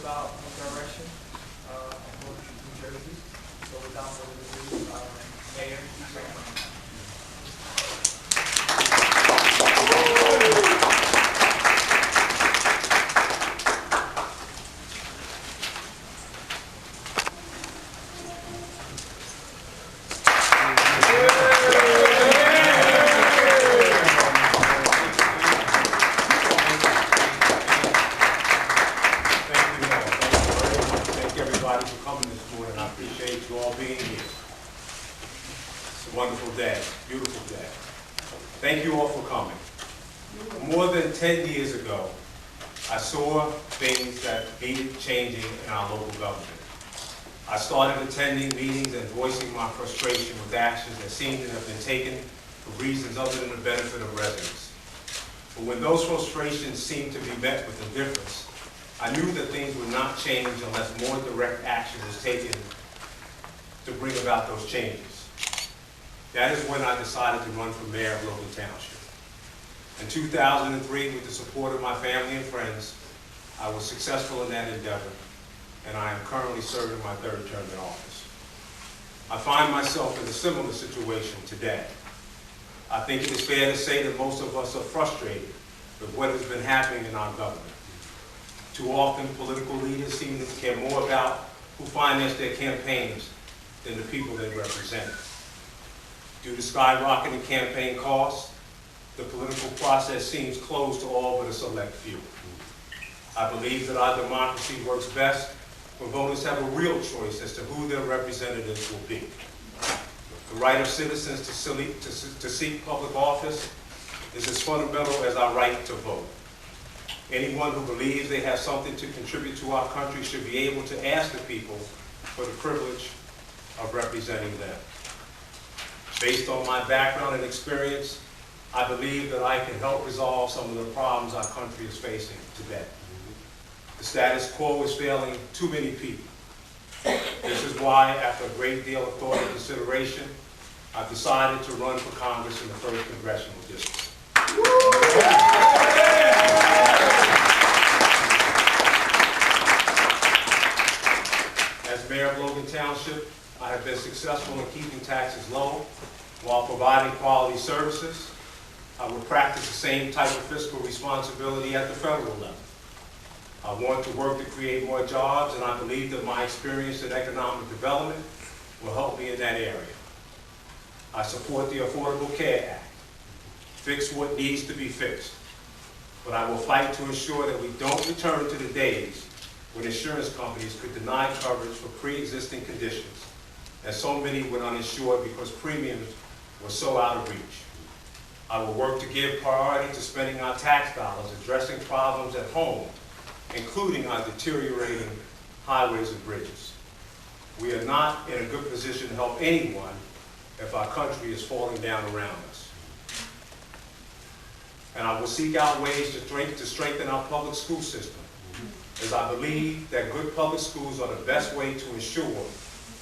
about the direction for New Jersey. So without further ado, Mayor, please welcome. Thank you all for coming. More than 10 years ago, I saw things that needed changing in our local government. I started attending meetings and voicing my frustration with actions that seemed to have been taken for reasons other than the benefit of residents. But when those frustrations seemed to be met with indifference, I knew that things would not change unless more direct action was taken to bring about those changes. That is when I decided to run for mayor of Logan Township. In 2003, with the support of my family and friends, I was successful in that endeavor, and I am currently serving my third term in office. I find myself in a similar situation today. I think it is fair to say that most of us are frustrated with what has been happening in our government. Too often, political leaders seem to care more about who finance their campaigns than the people they represent. Due to skyrocketing campaign costs, the political process seems closed to all but a select few. I believe that our democracy works best when voters have a real choice as to who their representatives will be. The right of citizens to seek public office is as fundamental as our right to vote. Anyone who believes they have something to contribute to our country should be able to ask the people for the privilege of representing them. Based on my background and experience, I believe that I can help resolve some of the problems our country is facing today. The status quo is failing too many people. This is why, after a great deal of thought and consideration, I've decided to run for Congress in the 1st Congressional District. As mayor of Logan Township, I have been successful in keeping taxes low while providing quality services. I will practice the same type of fiscal responsibility at the federal level. I want to work to create more jobs, and I believe that my experience in economic development will help me in that area. I support the Affordable Care Act. Fix what needs to be fixed. But I will fight to ensure that we don't return to the days when insurance companies could deny coverage for pre-existing conditions, and so many went uninsured because premiums were so out of reach. I will work to give priority to spending our tax dollars addressing problems at home, including our deteriorating highways and bridges. We are not in a good position to help anyone if our country is falling down around us. And I will seek out ways to strengthen our public school system, as I believe that good public schools are the best way to ensure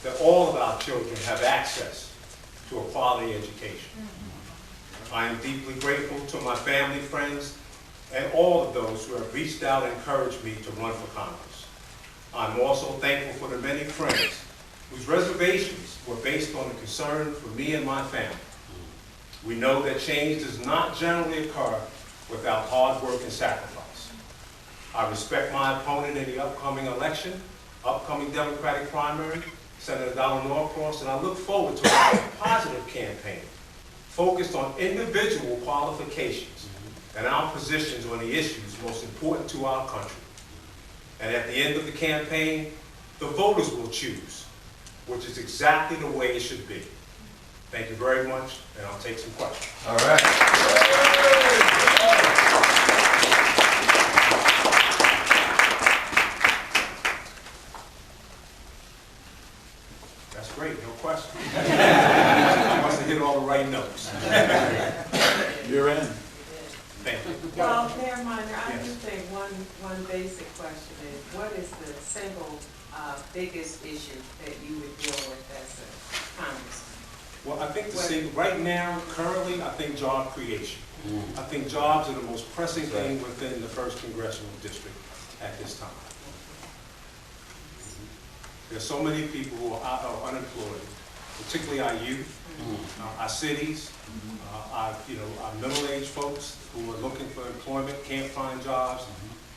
that all of our children have access to a quality education. I am deeply grateful to my family, friends, and all of those who have reached out and encouraged me to run for Congress. I'm also thankful for the many friends whose reservations were based on the concern for me and my family. We know that change does not generally occur without hard work and sacrifice. I respect my opponent in the upcoming election, upcoming Democratic primary, Senator Donald Norcross, and I look forward to a positive campaign focused on individual qualifications and our positions on the issues most important to our country. And at the end of the campaign, the voters will choose, which is exactly the way it should be. Thank you very much, and I'll take some questions. All right. That's great, no question. I must have hit all the right notes. You're in. Thank you. Well, Mayor Minor, I do think one basic question is, what is the single biggest issue that you would deal with as a congressman? Well, I think right now, currently, I think job creation. I think jobs are the most pressing thing within the 1st Congressional District at this time. There's so many people who are unemployed, particularly our youth, our cities, our middle-aged folks who are looking for employment, can't find jobs.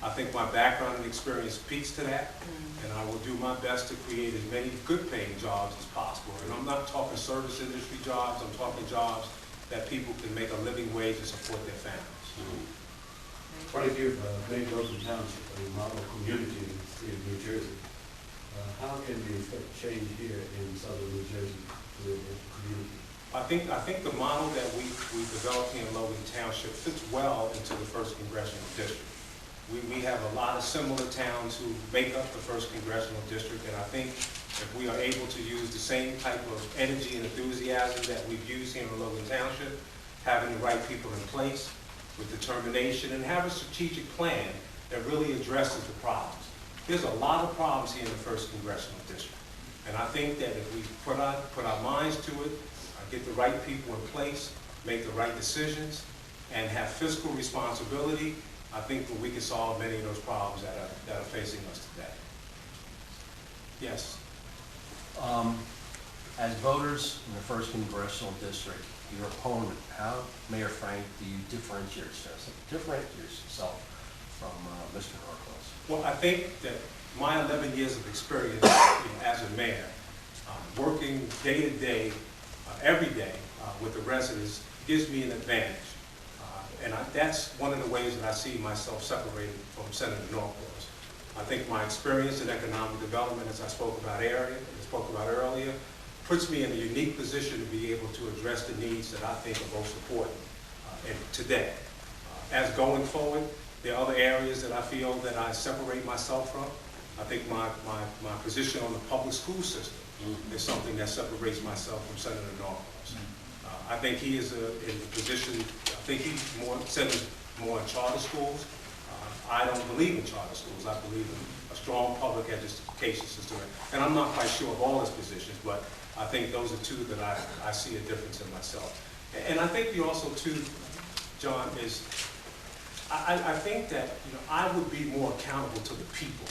I think my background and experience speaks to that, and I will do my best to create as many good-paying jobs as possible. And I'm not talking service industry jobs, I'm talking jobs that people can make a living wage and support their families. What if you've made Logan Township a model community in the state of New Jersey? How can we expect change here in southern New Jersey to the community? I think the model that we developed here in Logan Township fits well into the 1st Congressional District. We have a lot of similar towns who make up the 1st Congressional District, and I think if we are able to use the same type of energy and enthusiasm that we've used here in Logan Township, having the right people in place with determination, and have a strategic plan that really addresses the problems. There's a lot of problems here in the 1st Congressional District, and I think that if we put our minds to it, get the right people in place, make the right decisions, and have fiscal responsibility, I think that we can solve many of those problems that are facing us today. Yes? As voters in the 1st Congressional District, your opponent, how, Mayor Frank, do you differentiate yourself from Mr. Norcross? Well, I think that my 11 years of experience as a mayor, working day to day, every day with the residents, gives me an advantage. And that's one of the ways that I see myself separated from Senator Norcross. I think my experience in economic development, as I spoke about earlier, puts me in a unique position to be able to address the needs that I think are most important today. As going forward, there are other areas that I feel that I separate myself from. I think my position on the public school system is something that separates myself from Senator Norcross. I think he is in the position, I think he's centers more in charter schools. I don't believe in charter schools. I believe in a strong public education system. And I'm not quite sure of all his positions, but I think those are two that I see a difference in myself. And I think you also too, John, is I think that I would be more accountable to the people.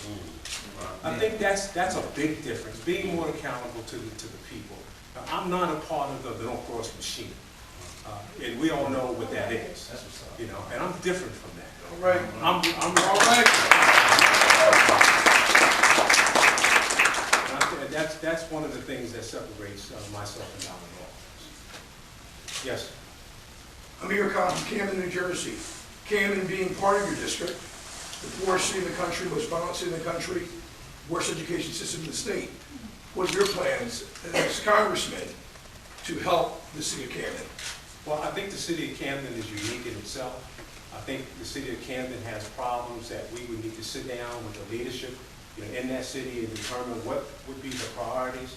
I think that's a big difference, being more accountable to the people. Now, I'm not a part of the Norcross machine, and we all know what that is. And I'm different from that. All right. I'm All right. And that's one of the things that separates myself and Donald Norcross. Yes. Amir Khan from Camden, New Jersey. Camden being part of your district, the poorest city in the country, most violent city in the country, worst education system in the state. What are your plans as congressman to help the city of Camden? Well, I think the city of Camden is unique in itself. I think the city of Camden has problems that we would need to sit down with the leadership in that city and determine what would be the priorities.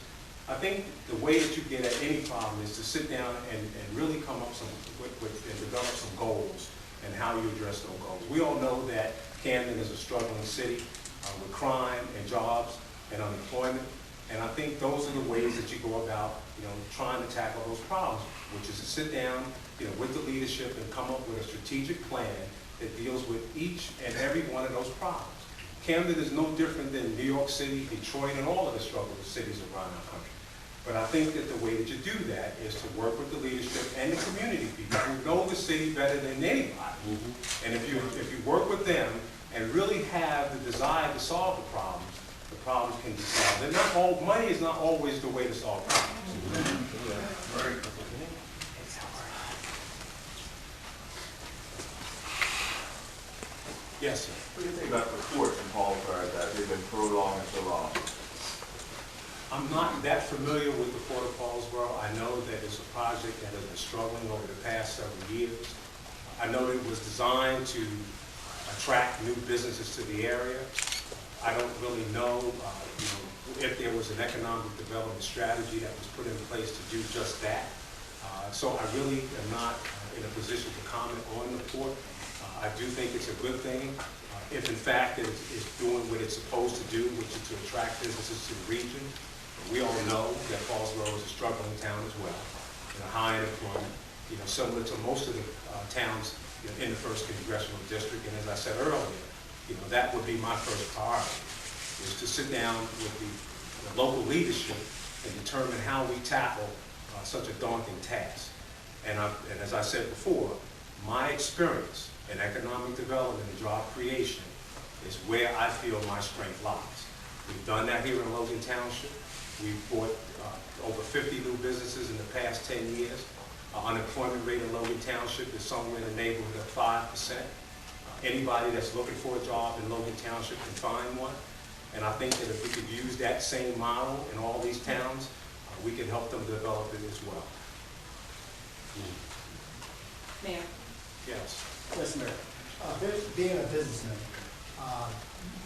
I think the way that you get at any problem is to sit down and really come up and develop some goals and how you address those goals. We all know that Camden is a struggling city with crime and jobs and unemployment. And I think those are the ways that you go about, trying to tackle those problems, which is to sit down, with the leadership and come up with a strategic plan that deals with each and every one of those problems. Camden is no different than New York City, Detroit, and all of the struggle cities around our country. But I think that the way that you do that is to work with the leadership and the community people who know the city better than anybody. And if you work with them and really have the desire to solve the problems can be solved. And money is not always the way to solve problems. Yes, sir. What do you think about the courts in Paulsboro, that they've been prolonged and so long? I'm not that familiar with the Port of Paulsboro. I know that it's a project that has been struggling over the past several years. I know it was designed to attract new businesses to the area. I don't really know, if there was an economic development strategy that was put in place to do just that. So I really am not in a position to comment on the port. I do think it's a good thing if in fact it's doing what it's supposed to do, which is to attract businesses to the region. We all know that Paulsboro is a struggling town as well, high unemployment, similar to most of the towns in the 1st Congressional District. And as I said earlier, that would be my first priority, is to sit down with the the local leadership and determine how we tackle such a daunting task. And as I said before, my experience in economic development and job creation is where I feel my strength lies. We've done that here in Logan Township. We've brought over 50 new businesses in the past 10 years. Unemployment rate in Logan Township is somewhere in the neighborhood of 5%. Anybody that's looking for a job in Logan Township can find one. And I think that if we could use that same model in all these towns, we can help them develop it as well. Mayor? Yes. Yes, Mayor. Being a businessman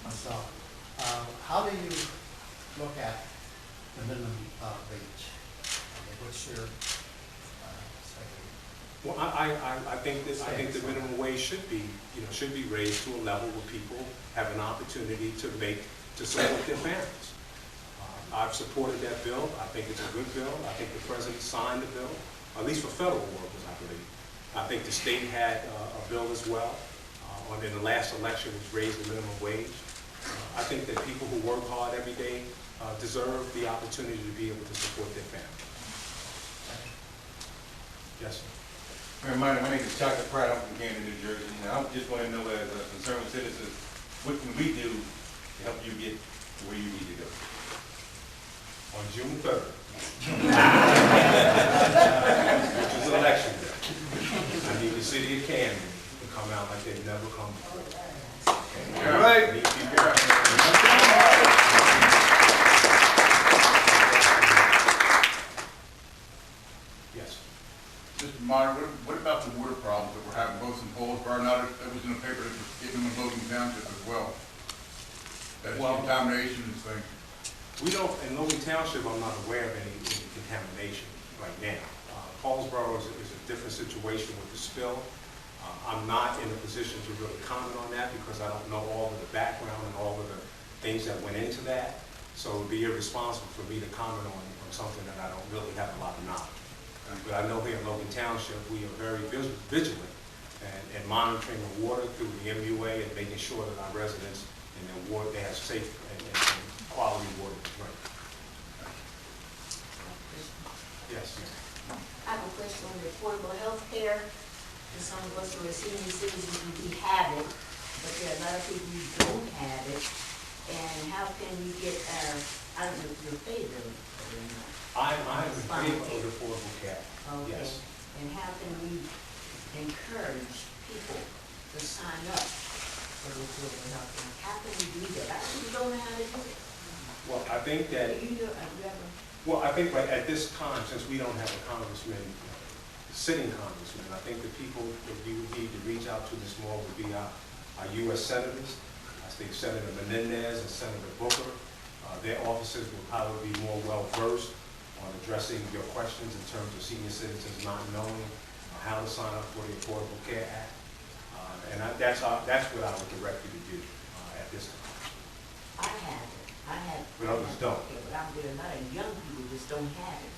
myself, how do you look at the minimum wage? What's your second? Well, I think the minimum wage should be raised to a level where people have an opportunity to support their families. I've supported that bill. I think it's a good bill. I think the president signed the bill, at least for federal workers, I believe. I think the state had a bill as well. In the last election, which raised the minimum wage. I think that people who work hard every day deserve the opportunity to be able to support their family. Yes, sir. My name is Chuck Pratt. I'm from Camden, New Jersey. And I just want to know, as a concerned citizen, what can we do to help you get to where you need to go? On June 3rd, which is election day, I need the city of Camden to come out like they've never come before. All right. I need people- Yes. Mr. Meyer, what about the water problems that we're having both in Paulsboro? Now, that was in the paper that was getting in Logan Township as well. That's Well- contamination and things. We don't, in Logan Township, I'm not aware of any contamination right now. Paulsboro is a different situation with the spill. I'm not in a position to really comment on that because I don't know all of the background and all of the things that went into that. So it would be irresponsible for me to comment on something that I don't really have a lot of knowledge. But I know here in Logan Township, we are very vigilant and monitoring the water through the MUA and making sure that our residents and their water, they have safe and quality water to drink. Yes. I have a question on the affordable health care. Some of us who are senior citizens, we have it, but there are a lot of people who don't have it. And how can we get our, I don't know if you're in favor of it or not. I'm in favor of affordable care. Okay. Yes. And how can we encourage people to sign up for affordable health care? How can we do that? I really don't know how to do it. Well, I think that, Do you know, have you ever? well, I think right at this time, since we don't have a congressman, sitting congressman, I think the people that you would need to reach out to this more would be our U.S. senators. I think Senator Menendez and Senator Booker. Their offices will probably be more well-versed on addressing your questions in terms of senior citizens not knowing how to sign up for the Affordable Care Act. And that's what I would direct you to do at this time. I have it. I have. But others don't. Okay, but I'm there, a lot of young people just don't have it.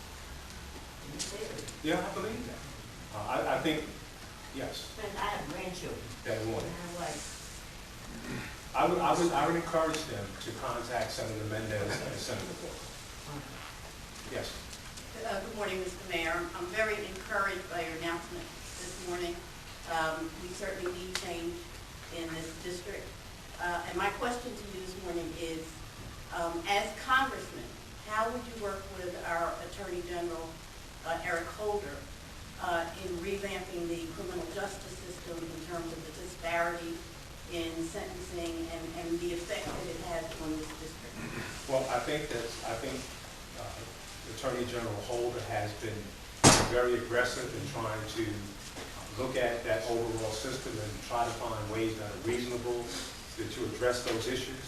In this area. Yeah, I believe that. I think, yes, And I have grandchildren. that And one. I'm like, I would encourage them to contact Senator Menendez and Senator Booker. Yes. Good morning, Mr. Mayor. I'm very encouraged by your announcement this morning. We certainly need change in this district. And my question to you this morning is, as Congressman, how would you work with our Attorney General, Eric Holder, in revamping the criminal justice system in terms of the disparity in sentencing and the effect that it has on this district? Well, I think Attorney General Holder has been very aggressive in trying to look at that overall system and try to find ways that are reasonable to address those issues.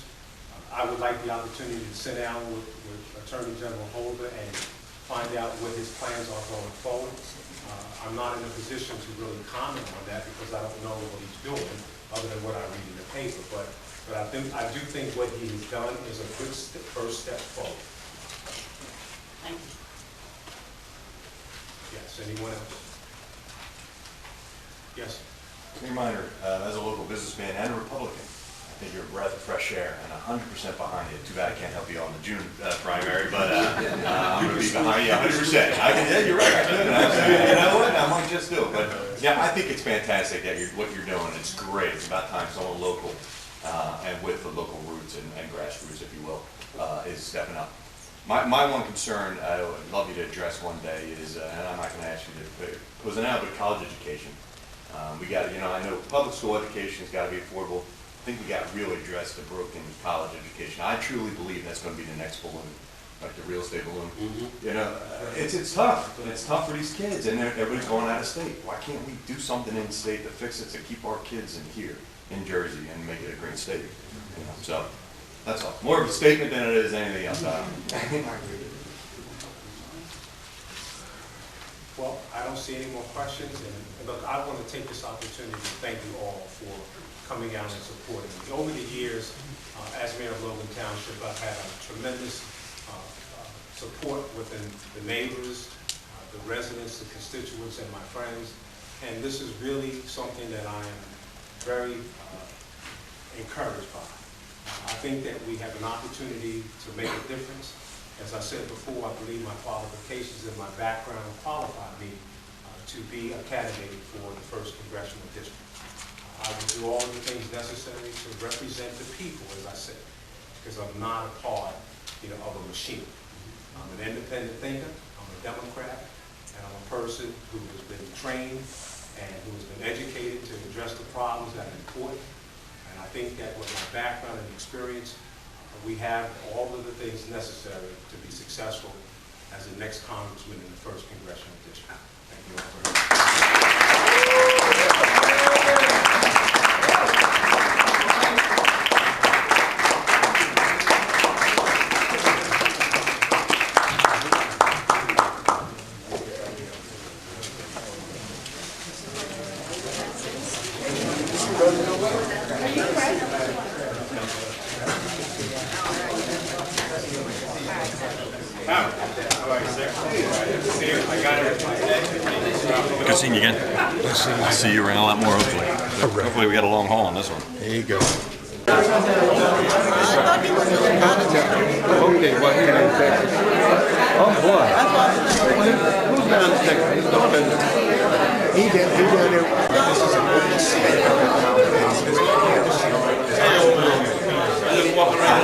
I would like the opportunity to sit down with Attorney General Holder and find out what his plans are going forward. I'm not in a position to really comment on that because I don't know what he's doing other than what I read in the paper. But I do think what he has done is a good first step forward. Thank you. Yes, anyone else? Yes. Mayor Minor, as a local businessman and a Republican, think you're a breath of fresh air and 100% behind you. Too bad I can't help you on the June primary, but I'm going to be behind you 100%. Yeah, you're right. I could. You know what? I might just do it. But yeah, I think it's fantastic that what you're doing. It's great. It's about time someone local and with the local roots and grassroots, if you will, is stepping up. My one concern I would love you to address one day is, and I'm not going to ask you to, was an Albert college education. We got, I know public school education has got to be affordable. I think we got to really address the broken college education. I truly believe that's going to be the next balloon, like the real estate balloon. It's tough. It's tough for these kids, and everybody's going out of state. Why can't we do something in state to fix it, to keep our kids in here, in Jersey, and make it a great state? So that's all. More of a statement than it is anything else. Well, I don't see any more questions, and look, I want to take this opportunity to thank you all for coming out and supporting me. Over the years, as mayor of Logan Township, I've had a tremendous support within the neighbors, the residents, the constituents, and my friends, and this is really something that I am very encouraged by. I think that we have an opportunity to make a difference. As I said before, I believe my qualifications and my background qualify me to be a candidate for the 1st Congressional District. I will do all the things necessary to represent the people, as I said, because I'm not a part, of a machine. I'm an independent thinker, I'm a Democrat, and I'm a person who has been trained and who has been educated to address the problems that are important. And I think that with my background and experience, we have all of the things necessary to be successful as the next congressman in the 1st Congressional District. Thank you all very much. Good seeing you again. I'll see you around a lot more, hopefully. Hopefully we got a long haul on this one. There you go. Okay, well, here in Texas. Oh, boy. Who's down in Texas? He down there. This is an open seat. Just walk around.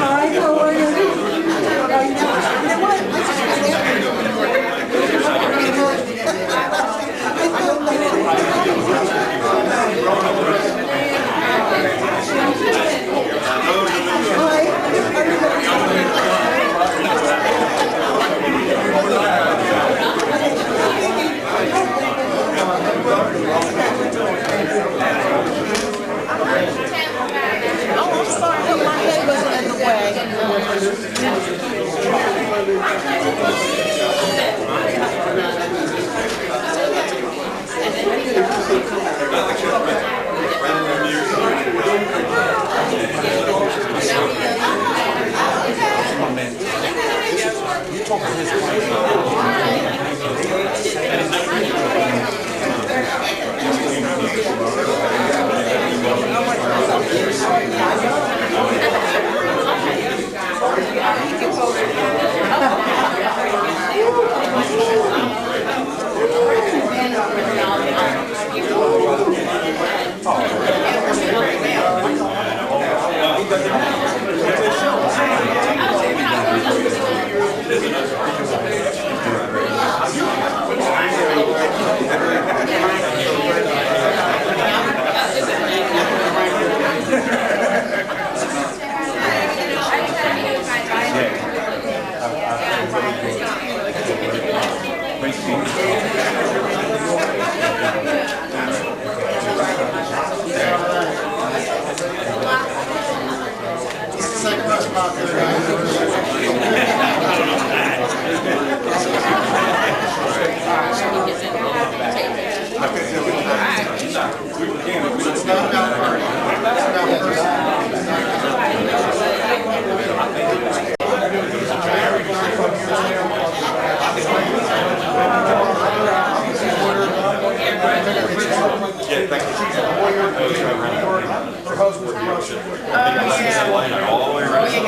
Hi, how are you? Second most popular guy. It's not about party. It's about Yeah, thank you. Her husband. All the way around.